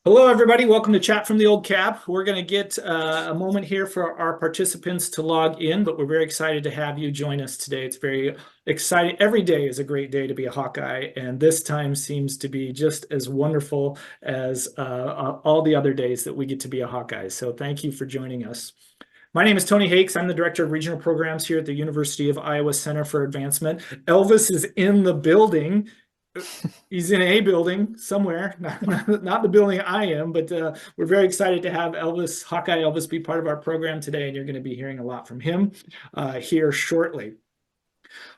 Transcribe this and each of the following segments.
Hello, everybody. Welcome to Chat from the Old Cab. We're going to get a moment here for our participants to log in, but we're very excited to have you join us today. It's very exciting. Every day is a great day to be a Hawkeye, and this time seems to be just as wonderful as all the other days that we get to be a Hawkeye. So thank you for joining us. My name is Tony Hakes. I'm the Director of Regional Programs here at the University of Iowa Center for Advancement. Elvis is in the building. He's in a building somewhere, not the building I am, but we're very excited to have Elvis, Hawkeye Elvis, be part of our program today, and you're going to be hearing a lot from him here shortly.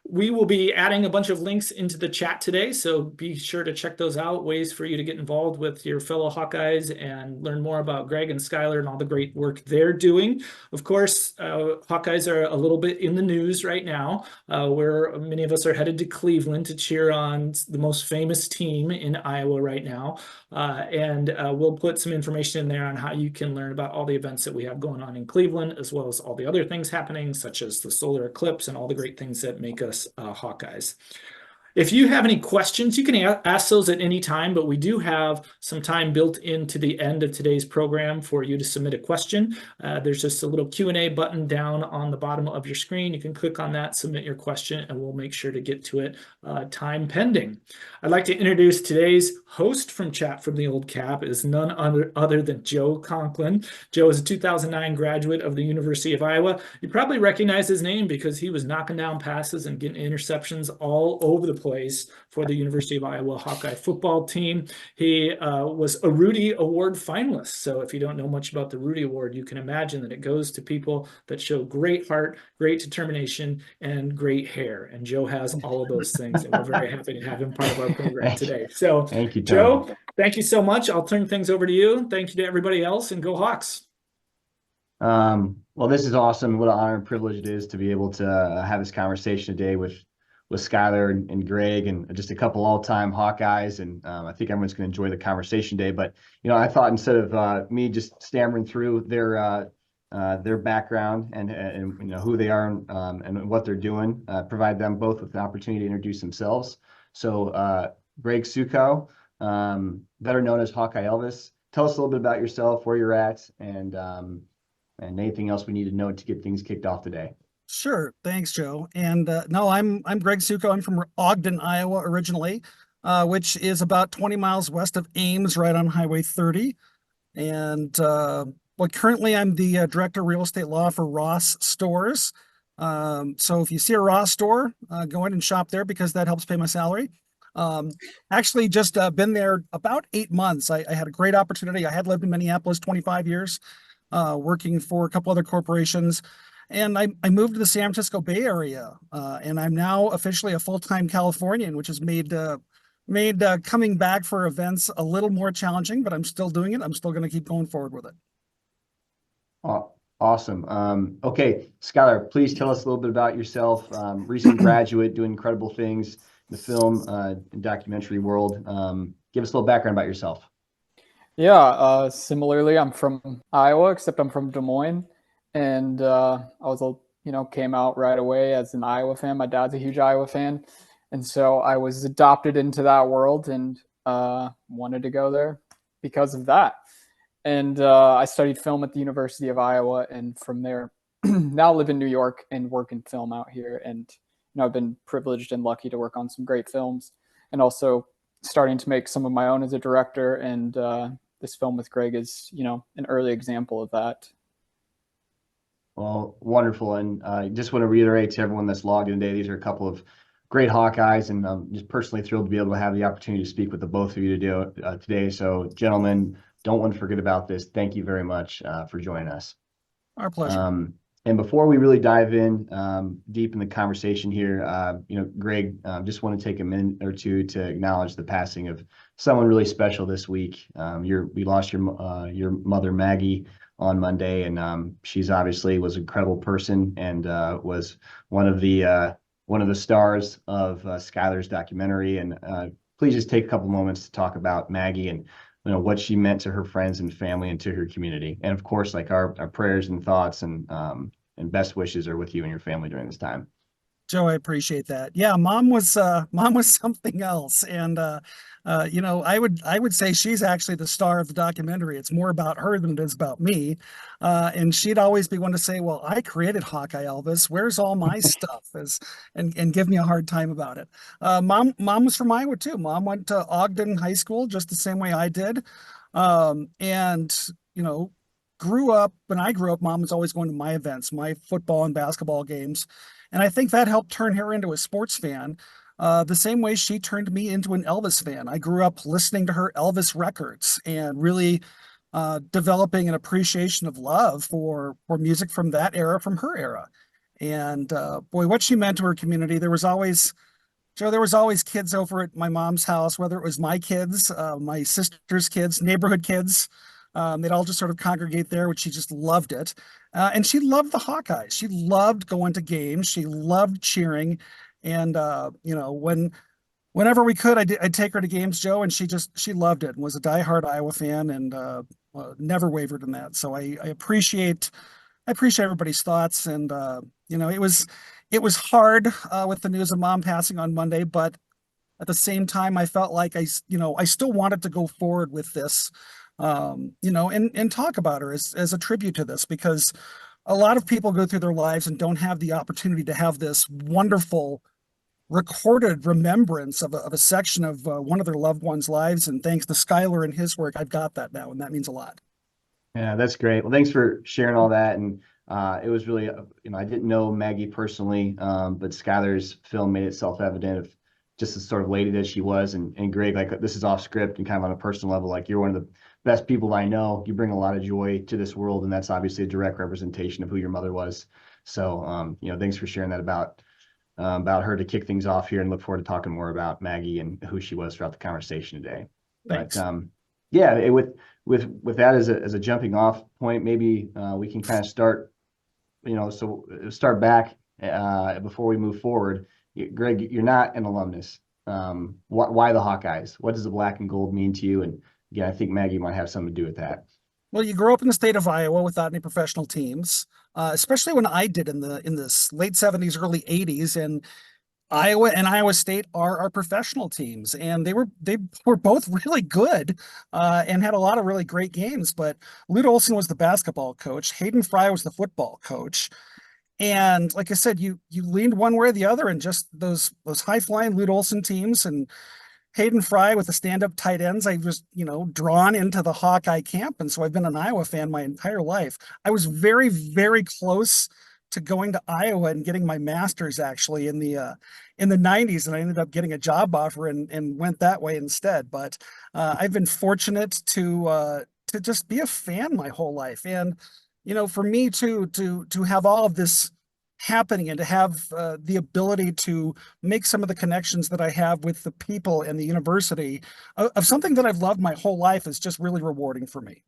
We will be adding a bunch of links into the chat today, so be sure to check those out, ways for you to get involved with your fellow Hawkeyes and learn more about Greg and Skyler and all the great work they're doing. Of course, Hawkeyes are a little bit in the news right now, where many of us are headed to Cleveland to cheer on the most famous team in Iowa right now. And we'll put some information in there on how you can learn about all the events that we have going on in Cleveland, as well as all the other things happening, such as the solar eclipse and all the great things that make us Hawkeyes. If you have any questions, you can ask those at any time, but we do have some time built into the end of today's program for you to submit a question. There's just a little Q&A button down on the bottom of your screen. You can click on that, submit your question, and we'll make sure to get to it time pending. I'd like to introduce today's host from Chat from the Old Cab is none other than Joe Conklin. Joe is a 2009 graduate of the University of Iowa. You probably recognize his name because he was knocking down passes and getting interceptions all over the place for the University of Iowa Hawkeye football team. He was a Rudy Award finalist. So if you don't know much about the Rudy Award, you can imagine that it goes to people that show great heart, great determination, and great hair. And Joe has all of those things, and we're very happy to have him part of our program today. So, Thank you, Tony. Joe, thank you so much. I'll turn things over to you. Thank you to everybody else, and go Hawks. Well, this is awesome. What an honor and privilege it is to be able to have this conversation today with Skyler and Greg and just a couple all-time Hawkeyes. And I think everyone's going to enjoy the conversation today. But, I thought instead of me just stammering through their background and who they are and what they're doing, provide them both with an opportunity to introduce themselves. So Greg Suko, better known as Hawkeye Elvis, tell us a little bit about yourself, where you're at, and anything else we need to know to get things kicked off today. Sure. Thanks, Joe. And no, I'm Greg Suko. I'm from Ogden, Iowa, originally, which is about 20 miles west of Ames, right on Highway 30. And currently I'm the director of real estate law for Ross Stores. So if you see a Ross store, go in and shop there because that helps pay my salary. Actually just been there about 8 months. I had a great opportunity. I had lived in Minneapolis 25 years, working for a couple other corporations. And I moved to the San Francisco Bay Area, and I'm now officially a full-time Californian, which has made coming back for events a little more challenging, but I'm still doing it. I'm still going to keep going forward with it. Awesome. Okay, Skyler, please tell us a little bit about yourself. Recent graduate, doing incredible things in the film and documentary world. Give us a little background about yourself. Yeah, similarly, I'm from Iowa, except I'm from Des Moines. And I was, came out right away as an Iowa fan. My dad's a huge Iowa fan. And so I was adopted into that world and wanted to go there because of that. And I studied film at the University of Iowa. And from there, now live in New York and work in film out here. And, I've been privileged and lucky to work on some great films and also starting to make some of my own as a director. And this film with Greg is, an early example of that. Well, wonderful. And I just want to reiterate to everyone that's logged in today, these are a couple of great Hawkeyes, and I'm just personally thrilled to be able to have the opportunity to speak with the both of you today. So, gentlemen, don't want to forget about this. Thank you very much for joining us. Our pleasure. And before we really dive in deep in the conversation here, Greg, just want to take a minute or two to acknowledge the passing of someone really special this week. We lost your mother, Maggie, on Monday, and she's obviously was an incredible person and was one of the stars of Skyler's documentary. And please just take a couple moments to talk about Maggie and what she meant to her friends and family and to her community. And of course, like our prayers and thoughts and best wishes are with you and your family during this time. Joe, I appreciate that. Yeah, mom was something else. And I would say she's actually the star of the documentary. It's more about her than it is about me. And she'd always be one to say, well, I created Hawkeye Elvis. Where's all my stuff? And give me a hard time about it. Mom was from Iowa too. Mom went to Ogden High School just the same way I did. And you know, when I grew up, mom was always going to my events, my football and basketball games. And I think that helped turn her into a sports fan, the same way she turned me into an Elvis fan. I grew up listening to her Elvis records and really developing an appreciation of love for music from that era, from her era. And boy, what she meant to her community. Joe, there was always kids over at my mom's house, whether it was my kids, my sister's kids, neighborhood kids. They'd all just sort of congregate there, which she just loved it. And she loved the Hawkeyes. She loved going to games. She loved cheering. And, whenever we could, I'd take her to games, Joe, and she loved it and was a diehard Iowa fan and never wavered in that. So I appreciate everybody's thoughts. And, it was hard with the news of mom passing on Monday, but at the same time, I felt like I still wanted to go forward with this, and talk about her as a tribute to this, because a lot of people go through their lives and don't have the opportunity to have this wonderful recorded remembrance of a section of one of their loved ones' lives. And thanks to Skyler and his work, I've got that now, and that means a lot. Yeah, that's great. Well, thanks for sharing all that. And it was really, I didn't know Maggie personally, but Skyler's film made itself evident of just the sort of lady that she was. And Greg, like, this is off script and kind of on a personal level, like, you're one of the best people I know. You bring a lot of joy to this world, and that's obviously a direct representation of who your mother was. So, thanks for sharing that about her to kick things off here, and look forward to talking more about Maggie and who she was throughout the conversation today. Thanks. But, with that as a jumping off point, maybe we can kind of start, start back before we move forward. Greg, you're not an alumnus. Why the Hawkeyes? What does the black and gold mean to you? And again, I think Maggie might have something to do with that. Well, you grew up in the state of Iowa without any professional teams, especially when I did in the late 70s, early 80s, and Iowa and Iowa State are our professional teams, and they were both really good and had a lot of really great games. But Lute Olson was the basketball coach, Hayden Fry was the football coach, and like I said, you leaned one way or the other, and just those high flying Lute Olson teams and Hayden Fry with the stand-up tight ends, I was, drawn into the Hawkeye camp. And so I've been an Iowa fan my entire life. I was very, very close to going to Iowa and getting my master's actually in the 90s. And I ended up getting a job offer and went that way instead. But I've been fortunate to just be a fan my whole life. And, for me to have all of this happening and to have the ability to make some of the connections that I have with the people and the university of something that I've loved my whole life is just really rewarding for me.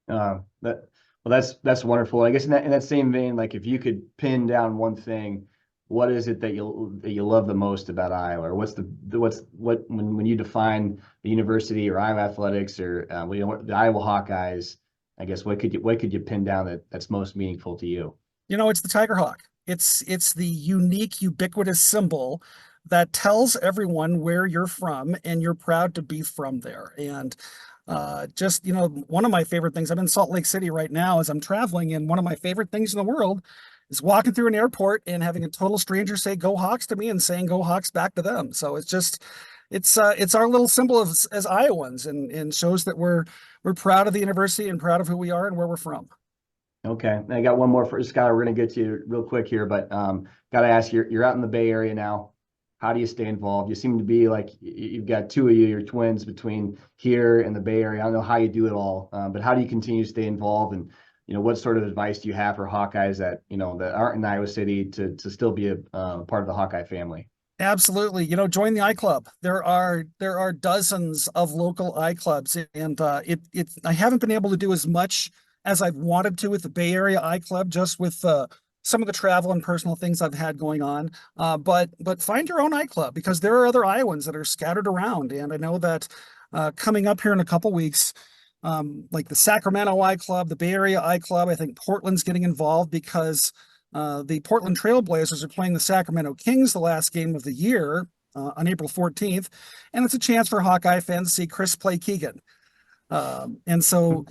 That's wonderful. I guess in that same vein, like, if you could pin down one thing, what is it that you love the most about Iowa? Or when you define the university or Iowa athletics or the Iowa Hawkeyes, I guess what could you pin down that's most meaningful to you? It's the Tiger Hawk. It's the unique, ubiquitous symbol that tells everyone where you're from and you're proud to be from there. And one of my favorite things, I'm in Salt Lake City right now as I'm traveling, and one of my favorite things in the world is walking through an airport and having a total stranger say "Go Hawks" to me and saying "Go Hawks" back to them. So it's our little symbol as Iowans, and shows that we're proud of the university and proud of who we are and where we're from. Okay, I got one more for Skyler. We're going to get to you real quick here, but got to ask you, you're out in the Bay Area now. How do you stay involved? You seem to be like, you've got two of you, your twins, between here and the Bay Area. I don't know how you do it all, but how do you continue to stay involved? And, what sort of advice do you have for Hawkeyes that aren't in Iowa City to still be a part of the Hawkeye family? Absolutely. Join the iClub. There are dozens of local iClubs, and I haven't been able to do as much as I've wanted to with the Bay Area iClub, just with some of the travel and personal things I've had going on. But find your own iClub, because there are other Iowans that are scattered around. And I know that coming up here in a couple weeks, like the Sacramento iClub, the Bay Area iClub, I think Portland's getting involved because The Portland Trail Blazers are playing the Sacramento Kings the last game of the year on April 14th, and it's a chance for Hawkeye fans to see Chris play Keegan. And so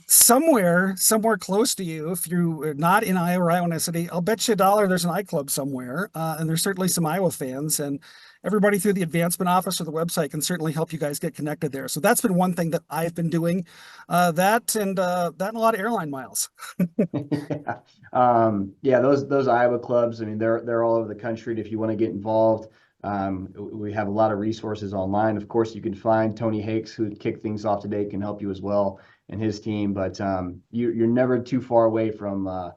somewhere close to you, if you're not in Iowa or Iowa City, I'll bet you $1 there's an iClub somewhere. And there's certainly some Iowa fans, and everybody through the advancement office or the website can certainly help you guys get connected there. So that's been one thing that I've been doing, that and a lot of airline miles. Yeah, those Iowa clubs, I mean, they're all over the country. If you want to get involved, we have a lot of resources online. Of course, you can find Tony Hakes, who kicked things off today, can help you as well, and his team. But you're never too far away from a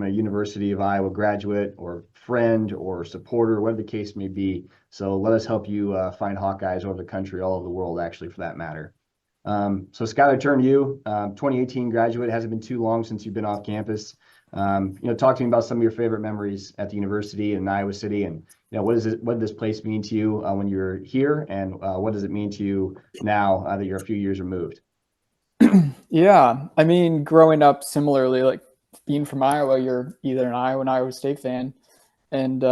University of Iowa graduate or friend or supporter, whatever the case may be. So let us help you find Hawkeyes over the country, all over the world, actually, for that matter. So Skyler, turn to you. 2018 graduate, hasn't been too long since you've been off campus. Talk to me about some of your favorite memories at the university in Iowa City, and what did this place mean to you when you were here, and what does it mean to you now that you're a few years removed? Yeah, I mean, growing up similarly, like being from Iowa, you're either an Iowa State fan, and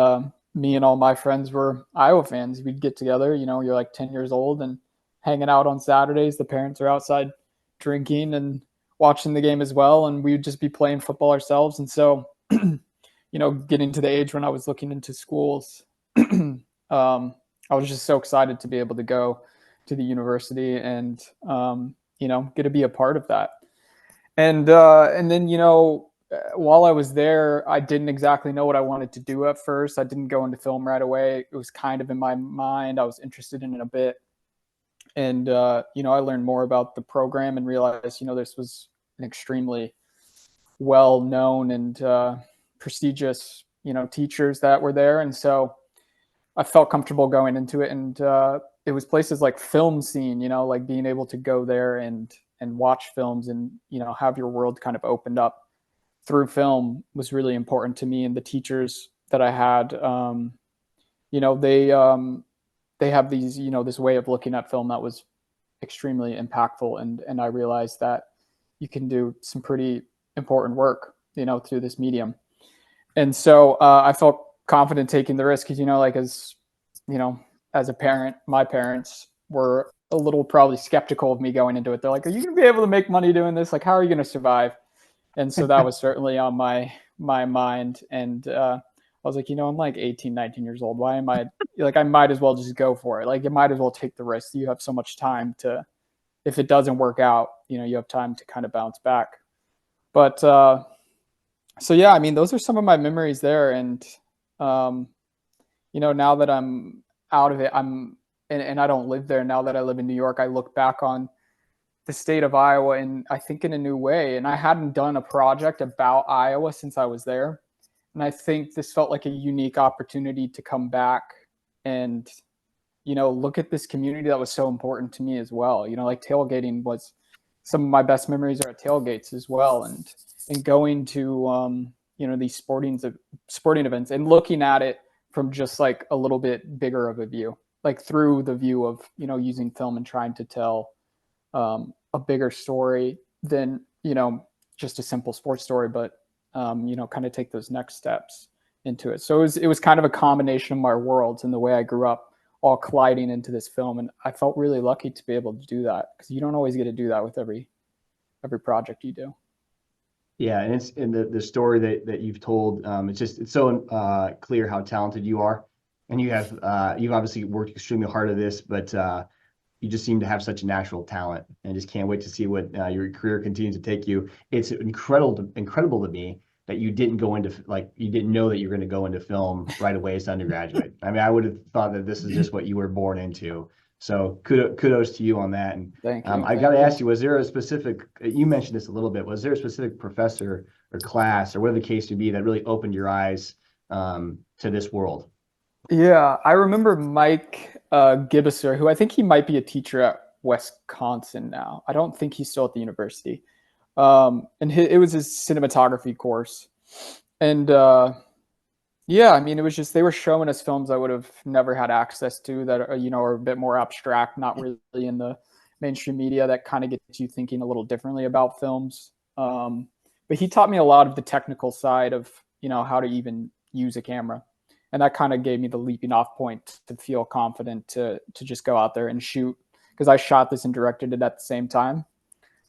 me and all my friends were Iowa fans. We'd get together, you're like 10 years old and hanging out on Saturdays. The parents are outside drinking and watching the game as well, and we would just be playing football ourselves. And so, getting to the age when I was looking into schools, I was just so excited to be able to go to the university and get to be a part of that. And then while I was there, I didn't exactly know what I wanted to do at first. I didn't go into film right away. It was kind of in my mind. I was interested in it a bit. And, I learned more about the program and realized, this was an extremely well-known and prestigious, teachers that were there. And so I felt comfortable going into it. And it was places like Film Scene, like being able to go there and watch films and, have your world kind of opened up through film was really important to me. And the teachers that I had, they have these, this way of looking at film that was extremely impactful. And I realized that you can do some pretty important work, through this medium. And so I felt confident taking the risk because, as a parent, my parents were a little probably skeptical of me going into it. They're like, are you going to be able to make money doing this? Like, how are you going to survive? And so that was certainly on my mind. And I was like, I'm like 18, 19 years old. Why am I like, I might as well just go for it. Like, you might as well take the risk. You have so much time to, if it doesn't work out, you have time to kind of bounce back. But, so yeah, I mean, those are some of my memories there. And, now that I'm out of it, and I don't live there. Now that I live in New York, I look back on the state of Iowa and I think in a new way. And I hadn't done a project about Iowa since I was there. And I think this felt like a unique opportunity to come back and, look at this community that was so important to me as well. Like tailgating was some of my best memories are at tailgates as well. And going to, these sporting events and looking at it from just like a little bit bigger of a view, like through the view of, using film and trying to tell a bigger story than, just a simple sports story, but, kind of take those next steps into it. So it was kind of a combination of my worlds and the way I grew up all colliding into this film. And I felt really lucky to be able to do that because you don't always get to do that with every project you do. Yeah, and it's in the story that you've told. It's so clear how talented you are, and you've obviously worked extremely hard at this, but you just seem to have such a natural talent, and just can't wait to see what your career continues to take you. It's incredible to me that you didn't go into you didn't know that you were going to go into film right away as undergraduate. I mean, I would have thought that this is just what you were born into. So kudos to you on that. And Thank you. I got to ask you, was there a specific, you mentioned this a little bit, was there a specific professor or class or whatever the case may be that really opened your eyes to this world? Yeah, I remember Mike Gibbiser, who I think he might be a teacher at Wisconsin now. I don't think he's still at the university. And it was his cinematography course. And yeah, I mean, it was just, they were showing us films I would have never had access to that, are a bit more abstract, not really in the mainstream media, that kind of gets you thinking a little differently about films. But he taught me a lot of the technical side of, how to even use a camera. And that kind of gave me the leaping off point to feel confident to just go out there and shoot, because I shot this and directed it at the same time.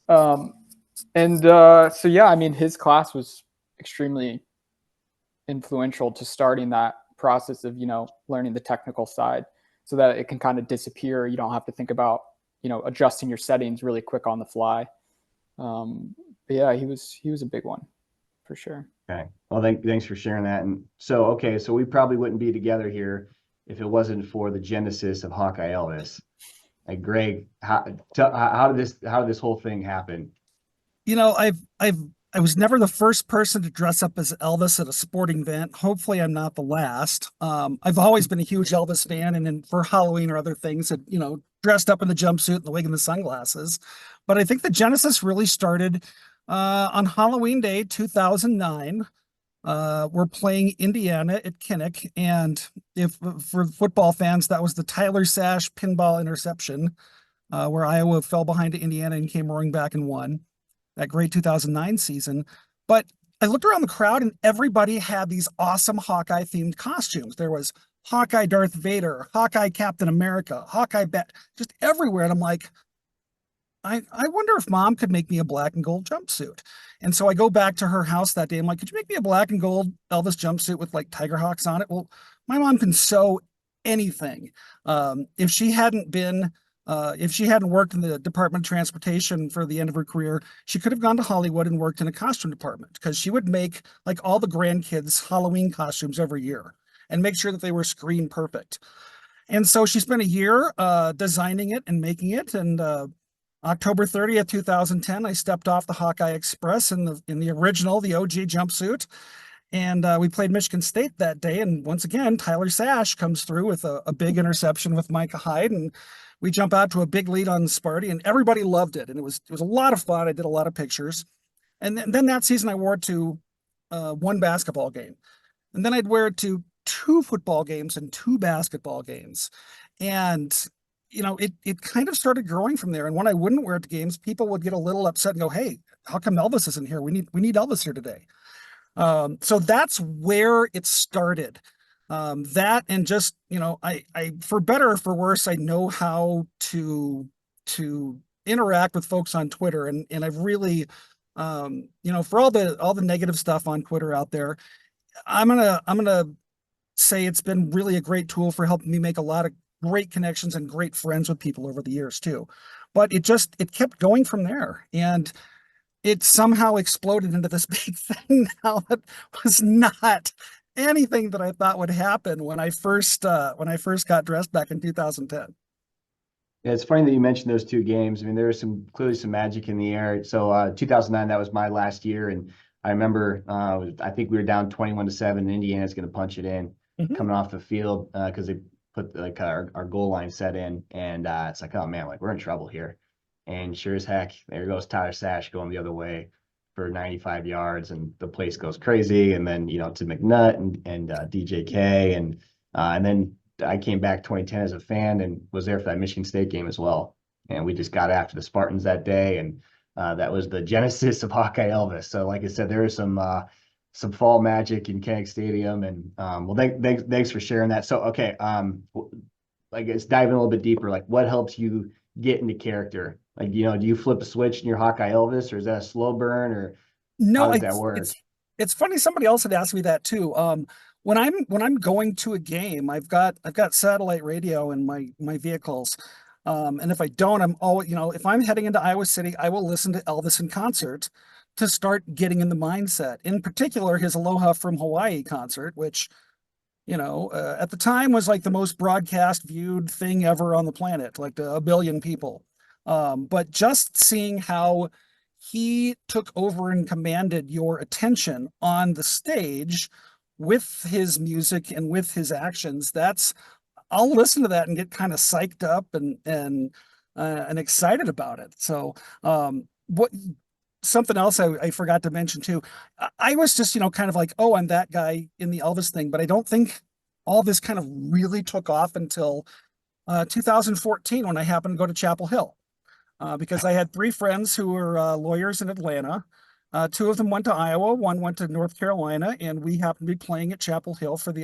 So yeah, I mean, his class was extremely influential to starting that process of, learning the technical side so that it can kind of disappear. You don't have to think about, adjusting your settings really quick on the fly. But yeah, he was a big one for sure. Okay. Well, thanks for sharing that. And so we probably wouldn't be together here if it wasn't for the genesis of Hawkeye Elvis. Like, Greg, how did this whole thing happen? I was never the first person to dress up as Elvis at a sporting event. Hopefully I'm not the last. I've always been a huge Elvis fan, and then for Halloween or other things that, dressed up in the jumpsuit and the wig and the sunglasses. But I think the genesis really started on Halloween Day, 2009. We're playing Indiana at Kinnick, and if for football fans, that was the Tyler Sash pinball interception, where Iowa fell behind to Indiana and came roaring back and won that great 2009 season. But I looked around the crowd and everybody had these awesome Hawkeye themed costumes. There was Hawkeye Darth Vader, Hawkeye Captain America, Hawkeye Bet, just everywhere. And I'm like, I wonder if Mom could make me a black and gold jumpsuit. And so I go back to her house that day. I'm like, could you make me a black and gold Elvis jumpsuit with like tiger hawks on it? Well, my mom can sew anything. If she hadn't worked in the Department of Transportation for the end of her career, she could have gone to Hollywood and worked in a costume department, because she would make like all the grandkids' Halloween costumes every year and make sure that they were screen perfect. And so she spent a year designing it and making it. And October 30th, 2010, I stepped off the Hawkeye Express in the original, the OG jumpsuit. And we played Michigan State that day. And once again, Tyler Sash comes through with a big interception with Micah Hyde. And we jump out to a big lead on Sparty, and everybody loved it. And it was a lot of fun. I did a lot of pictures. And then that season I wore it to one basketball game. And then I'd wear it to 2 football games and 2 basketball games. And, it kind of started growing from there. And when I wouldn't wear it to games, people would get a little upset and go, hey, how come Elvis isn't here? We need Elvis here today. So that's where it started. That, and just, I for better or for worse, I know how to interact with folks on Twitter, and I've really, for all the negative stuff on Twitter out there, I'm gonna say it's been really a great tool for helping me make a lot of great connections and great friends with people over the years too. But it kept going from there, and it somehow exploded into this big thing now that was not anything that I thought would happen when I first got dressed back in 2010. Yeah, it's funny that you mentioned those 2 games. I mean, there was clearly some magic in the air. So 2009, that was my last year, and I remember I think we were down 21-7, and Indiana's going to punch it in coming off the field because they put like our goal line set in, and it's like, oh man, like we're in trouble here. And sure as heck, there goes Tyler Sash going the other way for 95 yards, and the place goes crazy. And then, to McNutt and DJK. And then I came back 2010 as a fan and was there for that Michigan State game as well. And we just got after the Spartans that day. And that was the genesis of Hawkeye Elvis. So like I said, there is some fall magic in Kinnick Stadium. And well, thanks for sharing that. So, okay. Like, let's dive in a little bit deeper. Like, what helps you get into character? Like, do you flip a switch in your Hawkeye Elvis, or is that a slow burn, or how does that work? It's funny. Somebody else had asked me that too. When I'm going to a game, I've got satellite radio in my vehicles. And if I don't, I'm always, if I'm heading into Iowa City, I will listen to Elvis in concert to start getting in the mindset. In particular, his Aloha from Hawaii concert, which, at the time was like the most broadcast viewed thing ever on the planet, like a billion people. But just seeing how he took over and commanded your attention on the stage with his music and with his actions, I'll listen to that and get kind of psyched up and excited about it. So, something else I forgot to mention too, I was just, kind of like, oh, I'm that guy in the Elvis thing, but I don't think all this kind of really took off until 2014 when I happened to go to Chapel Hill. Because I had 3 friends who were lawyers in Atlanta. Two of them went to Iowa, one went to North Carolina, and we happened to be playing at Chapel Hill for the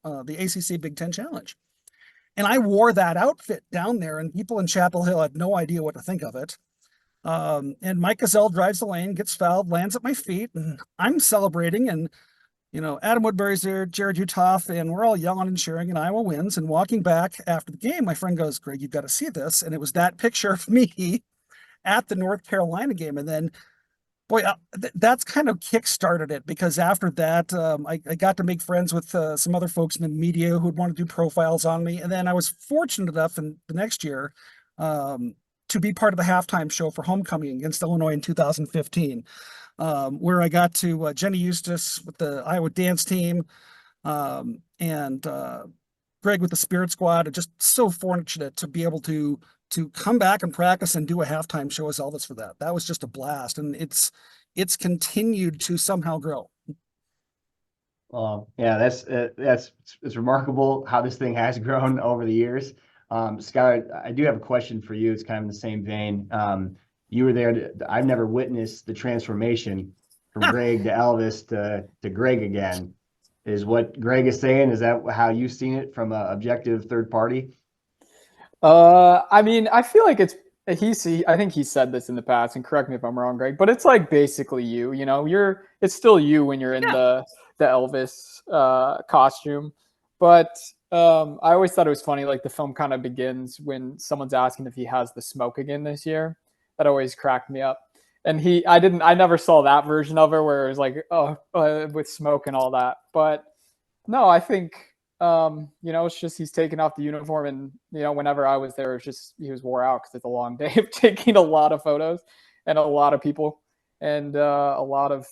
the ACC Big Ten Challenge. And I wore that outfit down there, and people in Chapel Hill had no idea what to think of it. And Mike Gazelle drives the lane, gets fouled, lands at my feet, and I'm celebrating. And, Adam Woodbury's there, Jared Utoff, and we're all yelling and cheering, and Iowa wins. And walking back after the game, my friend goes, "Greg, you've got to see this." And it was that picture of me at the North Carolina game. And then, boy, that's kind of kick-started it, because after that, I got to make friends with some other folks in the media who would want to do profiles on me. And then I was fortunate enough in the next year to be part of the halftime show for homecoming against Illinois in 2015, where I got to Jenny Eustace with the Iowa dance team, and Greg with the Spirit Squad. Just so fortunate to be able to come back and practice and do a halftime show as Elvis for that. That was just a blast, and it's continued to somehow grow. Yeah, it's remarkable how this thing has grown over the years. Skyler, I do have a question for you. It's kind of in the same vein. You were there. I've never witnessed the transformation from Greg to Elvis to Greg again. Is what Greg is saying? Is that how you've seen it from an objective third party? I mean, I feel like I think he said this in the past, and correct me if I'm wrong, Greg, but it's like basically you, it's still you when you're in the Elvis costume. But I always thought it was funny, like the film kind of begins when someone's asking if he has the smoke again this year. That always cracked me up. And I never saw that version of it where it was like, with smoke and all that. But no, I think, it's just he's taking off the uniform, and, whenever I was there, it's just, he was wore out because it's a long day of taking a lot of photos and a lot of people, and a lot of,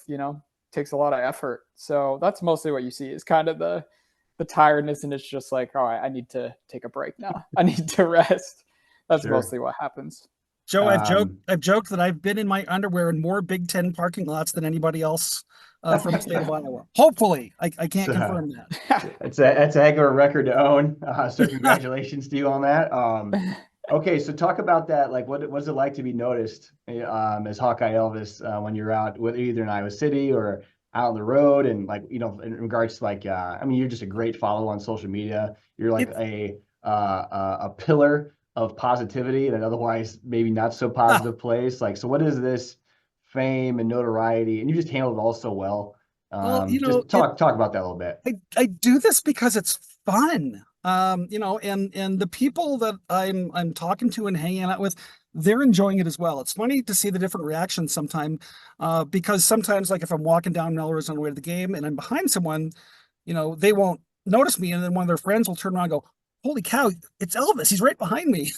takes a lot of effort. So that's mostly what you see is kind of the tiredness, and it's just like, all right, I need to take a break now. I need to rest. That's mostly what happens. Joe, I've joked that I've been in my underwear in more Big Ten parking lots than anybody else from the state of Iowa. Hopefully, I can't confirm that. That's a heck of a record to own. So congratulations to you on that. Okay, so talk about that. Like, what's it like to be noticed as Hawkeye Elvis when you're out, whether either in Iowa City or out on the road, and like, in regards to like, I mean, you're just a great follow on social media. You're like a pillar of positivity in an otherwise maybe not so positive place. Like, so what is this fame and notoriety? And you just handled it all so well. Just talk about that a little bit. I do this because it's fun. And the people that I'm talking to and hanging out with, they're enjoying it as well. It's funny to see the different reactions sometimes, because sometimes, like if I'm walking down Melrose on the way to the game and I'm behind someone, they won't notice me, and then one of their friends will turn around and go, "Holy cow, it's Elvis. He's right behind me."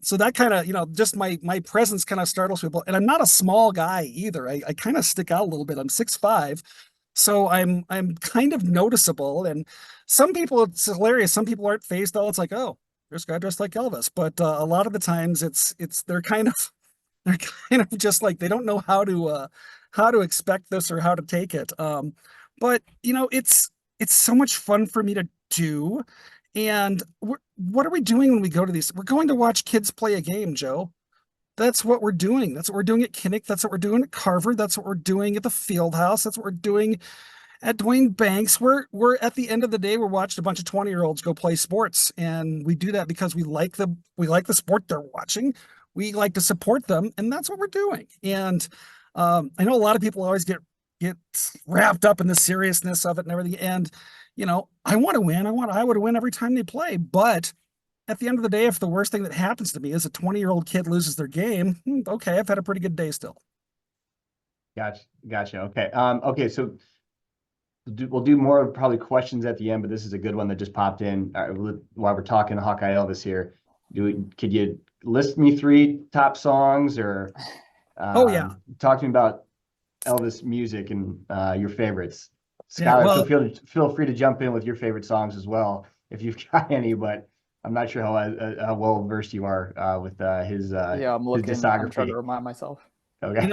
So that kind of, just my presence kind of startles people. And I'm not a small guy either. I kind of stick out a little bit. I'm 6'5", so I'm kind of noticeable. And some people, it's hilarious. Some people aren't fazed though. It's like, oh, there's a guy dressed like Elvis. But a lot of the times they're kind of just like, they don't know how to expect this or how to take it. But it's so much fun for me to do. And what are we doing when we go to these? We're going to watch kids play a game, Joe. That's what we're doing. That's what we're doing at Kinnick. That's what we're doing at Carver. That's what we're doing at the Fieldhouse. That's what we're doing at Dwayne Banks. We're at the end of the day, we're watching a bunch of 20-year-olds go play sports. And we do that because we like the sport they're watching. We like to support them. And that's what we're doing. And I know a lot of people always get wrapped up in the seriousness of it and everything. And I want to win. I want Iowa to win every time they play. But at the end of the day, if the worst thing that happens to me is a 20-year-old kid loses their game, okay, I've had a pretty good day still. Gotcha. Okay. Okay. So we'll do more probably questions at the end, but this is a good one that just popped in while we're talking Hawkeye Elvis here. Could you list me 3 top songs, or talk to me about Elvis music and your favorites? Skyler, feel free to jump in with your favorite songs as well if you've got any, but I'm not sure how well versed you are with his I'm looking. his discography. I'm trying to remind myself. Okay.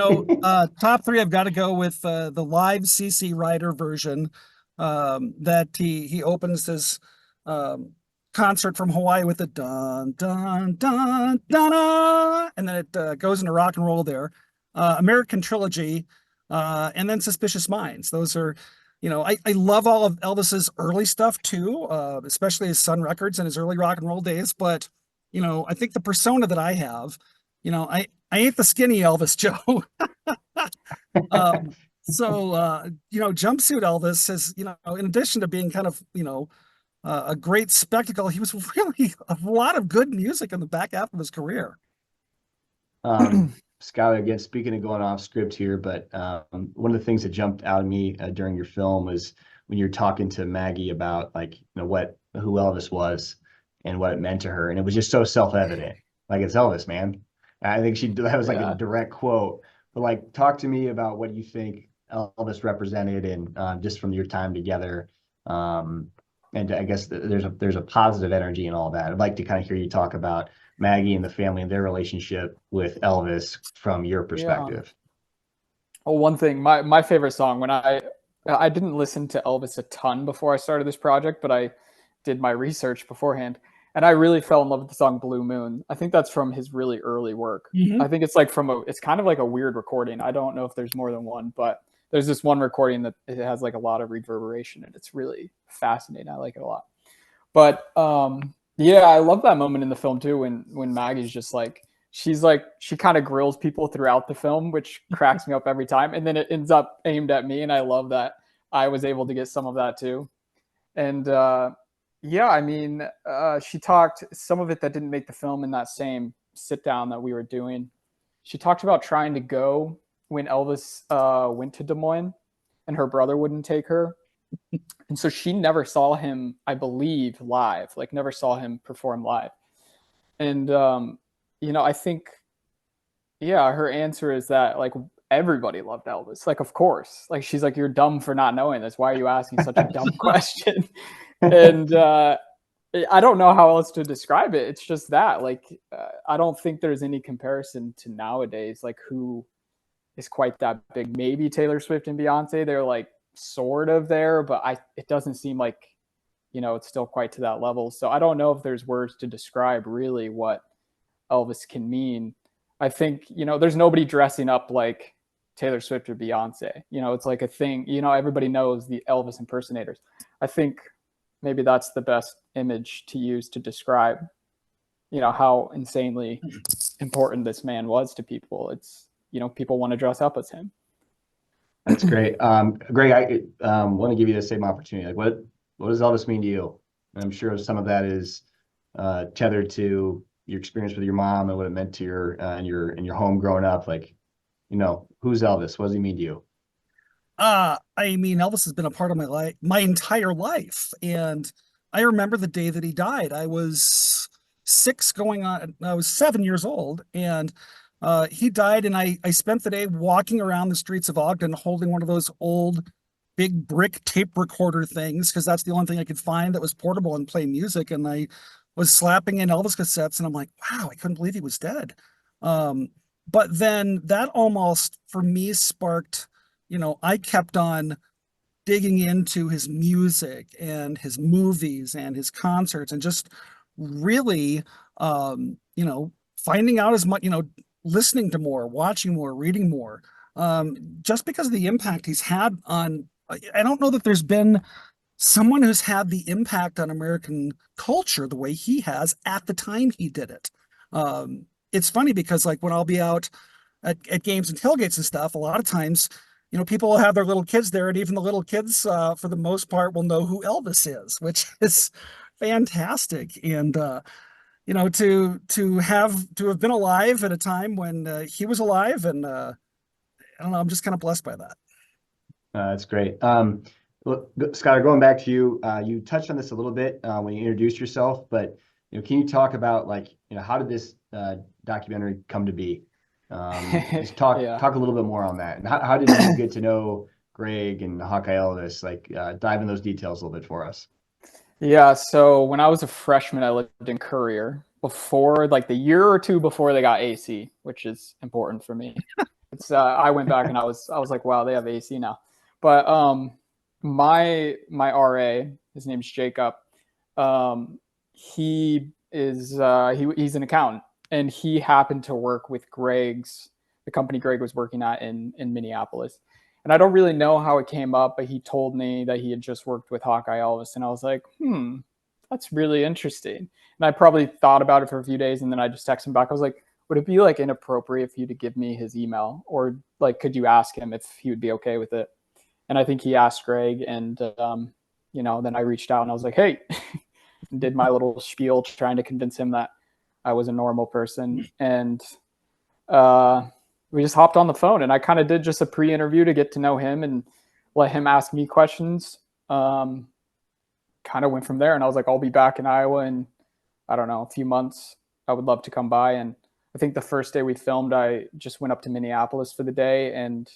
Top 3, I've got to go with the live CC Ryder version that he opens his concert from Hawaii with the dun dun dun dun, and then it goes into rock and roll there. American Trilogy, and then Suspicious Minds. Those are, I love all of Elvis's early stuff too, especially his Sun Records and his early rock and roll days. But, I think the persona that I have, I ain't the skinny Elvis, Joe. Jumpsuit Elvis is, in addition to being kind of, a great spectacle, he was really a lot of good music in the back half of his career. Skyler, again, speaking of going off script here, but one of the things that jumped out at me during your film was when you're talking to Maggie about who Elvis was and what it meant to her, and it was just so self-evident. Like, it's Elvis, man. And I think that was like a direct quote. But like, talk to me about what you think Elvis represented, and just from your time together. And I guess there's a positive energy in all that. I'd like to kind of hear you talk about Maggie and the family and their relationship with Elvis from your perspective. Well, one thing, my favorite song, when I didn't listen to Elvis a ton before I started this project, but I did my research beforehand, and I really fell in love with the song Blue Moon. I think that's from his really early work. Mm-hmm. I think it's it's kind of like a weird recording. I don't know if there's more than one, but there's this one recording that it has like a lot of reverberation, and it's really fascinating. I like it a lot. But yeah, I love that moment in the film too, when Maggie's just like, she kind of grills people throughout the film, which cracks me up every time. And then it ends up aimed at me. And I love that I was able to get some of that too. And yeah, I mean, she talked some of it that didn't make the film in that same sit down that we were doing. She talked about trying to go when Elvis went to Des Moines and her brother wouldn't take her. And so she never saw him, I believe, live, like never saw him perform live. And, I think, yeah, her answer is that like everybody loved Elvis. Like, of course, like, she's like, you're dumb for not knowing this. Why are you asking such a dumb question? And I don't know how else to describe it. It's just that, like, I don't think there's any comparison to nowadays, like who is quite that big. Maybe Taylor Swift and Beyonce, they're like sort of there, but it doesn't seem like, it's still quite to that level. So I don't know if there's words to describe really what Elvis can mean. I think, there's nobody dressing up like Taylor Swift or Beyonce. It's like a thing, everybody knows the Elvis impersonators. I think maybe that's the best image to use to describe, how insanely important this man was to people. It's, people want to dress up as him. That's great. Greg, I want to give you the same opportunity. Like, what does Elvis mean to you? And I'm sure some of that is tethered to your experience with your mom and what it meant to your in your home growing up. Like, who's Elvis? What does he mean to you? I mean, Elvis has been a part of my life, my entire life. And I remember the day that he died. I was 7 years old, and he died, and I spent the day walking around the streets of Ogden holding one of those old big brick tape recorder things, because that's the only thing I could find that was portable and play music. And I was slapping in Elvis cassettes, and I'm like, wow, I couldn't believe he was dead. But then that almost, for me, sparked, I kept on digging into his music and his movies and his concerts, and just really, finding out as much, listening to more, watching more, reading more, just because of the impact he's had on, I don't know that there's been someone who's had the impact on American culture the way he has at the time he did it. It's funny because, like, when I'll be out at games and tailgates and stuff, a lot of times, people will have their little kids there, and even the little kids, for the most part, will know who Elvis is, which is fantastic. And, to have been alive at a time when he was alive, and I don't know, I'm just kind of blessed by that. That's great. Look, Skyler, going back to you, you touched on this a little bit when you introduced yourself, but can you talk about, like, how did this documentary come to be? Just talk a little bit more on that, and how did you get to know Greg and Hawkeye Elvis? Like, dive in those details a little bit for us. Yeah, so when I was a freshman, I lived in Courier before, like the year or two before they got AC, which is important for me. It's I went back and I was like, wow, they have AC now. But my RA, his name's Jacob. He is he's an accountant, and he happened to work with Greg's the company Greg was working at in Minneapolis. And I don't really know how it came up, but he told me that he had just worked with Hawkeye Elvis. And I was like, that's really interesting. And I probably thought about it for a few days, and then I just texted him back. I was like, would it be like inappropriate for you to give me his email? Or like, could you ask him if he would be okay with it? And I think he asked Greg, and, then I reached out and I was like, hey, and did my little spiel trying to convince him that I was a normal person. And we just hopped on the phone, and I kind of did just a pre-interview to get to know him and let him ask me questions. Kind of went from there, and I was like, I'll be back in Iowa in, I don't know, a few months. I would love to come by. And I think the first day we filmed, I just went up to Minneapolis for the day and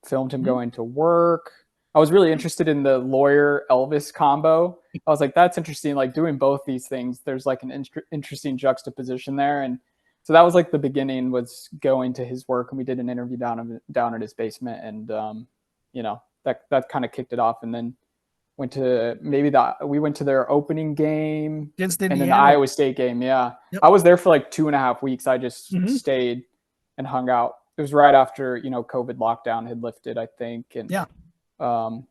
filmed him going to work. I was really interested in the lawyer Elvis combo. I was like, that's interesting. Like doing both these things, there's like an interesting juxtaposition there. And so that was like the beginning, was going to his work, and we did an interview down at his basement. And, that kind of kicked it off. And then we went to their opening game Against and then Indiana. the Iowa State game. Yeah. Yep. I was there for like 2.5 weeks. I just stayed and hung out. It was right after, COVID lockdown had lifted, I think. And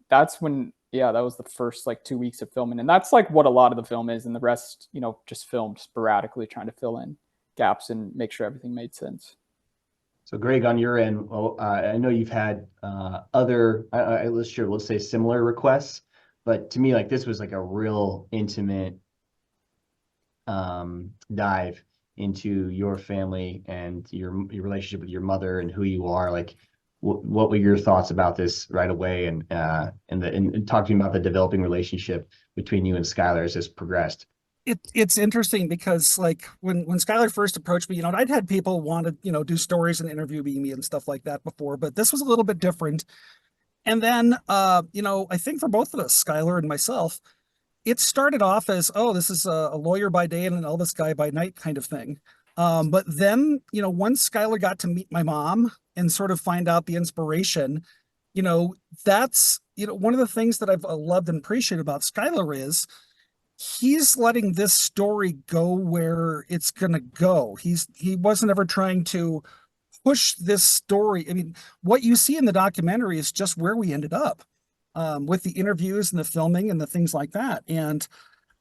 that's when, that was the first like 2 weeks of filming. And that's like what a lot of the film is. And the rest, just filmed sporadically, trying to fill in gaps and make sure everything made sense. So Greg, on your end, I know you've had other, let's say similar requests, but to me, like this was like a real intimate dive into your family and your relationship with your mother and who you are. Like, what were your thoughts about this right away? And talk to me about the developing relationship between you and Skyler as this progressed. It's interesting because like when Skyler first approached me, I'd had people want to, do stories and interview me and stuff like that before, but this was a little bit different. And then, I think for both of us, Skyler and myself, it started off as, oh, this is a lawyer by day and an Elvis guy by night kind of thing. But then, once Skyler got to meet my mom and sort of find out the inspiration, that's, one of the things that I've loved and appreciated about Skyler is he's letting this story go where it's going to go. He wasn't ever trying to push this story. I mean, what you see in the documentary is just where we ended up with the interviews and the filming and the things like that. And,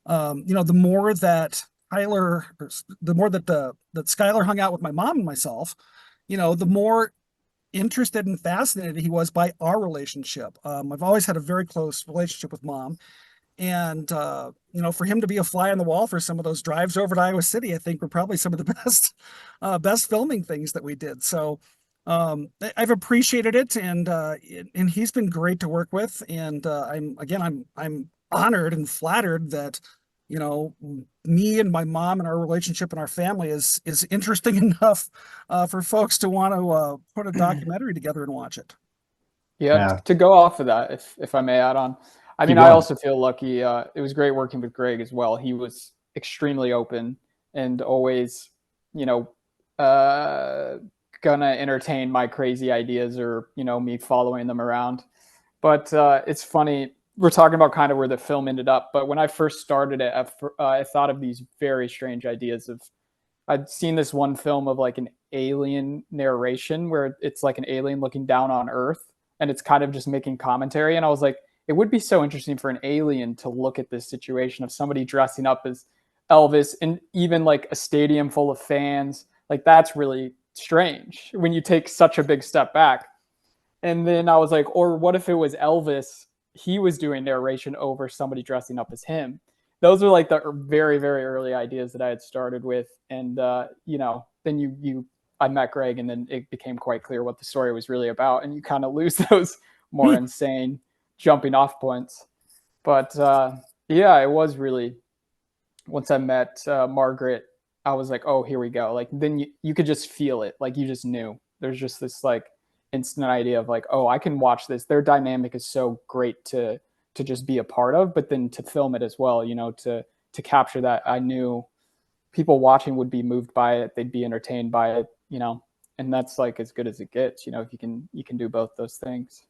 the more that that Skyler hung out with my mom and myself, the more interested and fascinated he was by our relationship. I've always had a very close relationship with Mom. And, for him to be a fly on the wall for some of those drives over to Iowa City, I think were probably some of the best filming things that we did. So I've appreciated it, and he's been great to work with. And I'm honored and flattered that, me and my mom and our relationship and our family is interesting enough for folks to want to put a documentary together and watch it. Yeah. To go off of that, if I may add on. I mean, I also feel lucky. It was great working with Greg as well. He was extremely open and always, gonna entertain my crazy ideas or, me following them around. But it's funny. We're talking about kind of where the film ended up. But when I first started it, I thought of these very strange ideas I'd seen this one film of like an alien narration where it's like an alien looking down on Earth and it's kind of just making commentary. And I was like, it would be so interesting for an alien to look at this situation of somebody dressing up as Elvis and even like a stadium full of fans. Like that's really strange when you take such a big step back. And then I was like, or what if it was Elvis? He was doing narration over somebody dressing up as him. Those are like the very, very early ideas that I had started with. And, then I met Greg and then it became quite clear what the story was really about. And you kind of lose those more insane jumping off points. But it was really, once I met Margaret, I was like, oh, here we go. Like then you could just feel it. Like you just knew. There's just this like instant idea of like, oh, I can watch this. Their dynamic is so great to just be a part of, but then to film it as well, to capture that. I knew people watching would be moved by it. They'd be entertained by it, and that's like as good as it gets, if you can do both those things.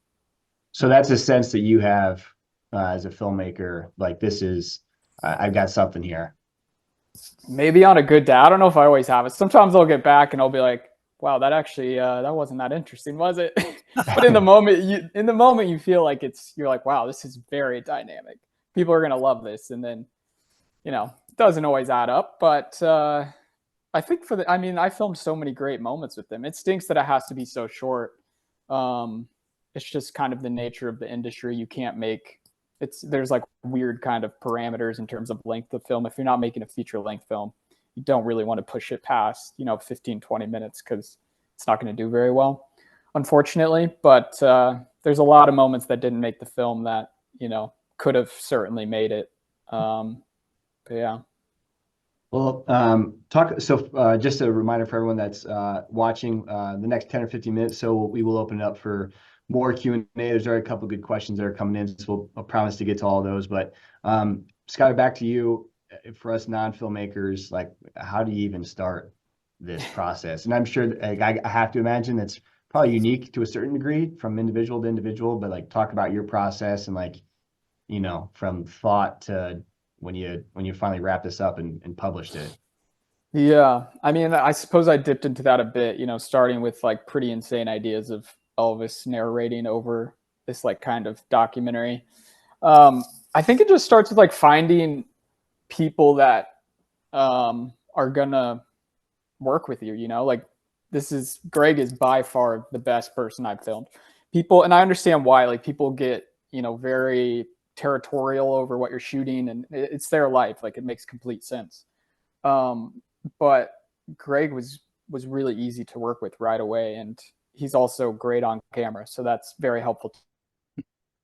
So that's a sense that you have as a filmmaker, like this is, I've got something here. Maybe on a good day. I don't know if I always have it. Sometimes I'll get back and I'll be like, wow, that actually that wasn't that interesting, was it? But in the moment you feel like you're like, wow, this is very dynamic. People are gonna love this, and then it doesn't always add up. But I think I filmed so many great moments with them. It stinks that it has to be so short. It's just kind of the nature of the industry. You can't make there's like weird kind of parameters in terms of length of film. If you're not making a feature length film, you don't really want to push it past 15, 20 minutes, because it's not going to do very well, unfortunately. But there's a lot of moments that didn't make the film that could have certainly made it. But yeah. Well, just a reminder for everyone that's watching, the next 10 or 15 minutes, so we will open it up for more Q&A. There's already a couple of good questions that are coming in, so I'll promise to get to all of those. But Skyler, back to you. For us non-filmmakers, like, how do you even start this process? And I'm sure I have to imagine that's probably unique to a certain degree from individual to individual, but like, talk about your process and like, from thought to when you finally wrap this up and published it. Yeah, I mean, I suppose I dipped into that a bit, starting with like pretty insane ideas of Elvis narrating over this like kind of documentary. I think it just starts with like finding people that are gonna work with you. Like, Greg is by far the best person I've filmed. People, and I understand why, like, people get very territorial over what you're shooting, and it's their life. Like, it makes complete sense. But Greg was really easy to work with right away, and he's also great on camera, so that's very helpful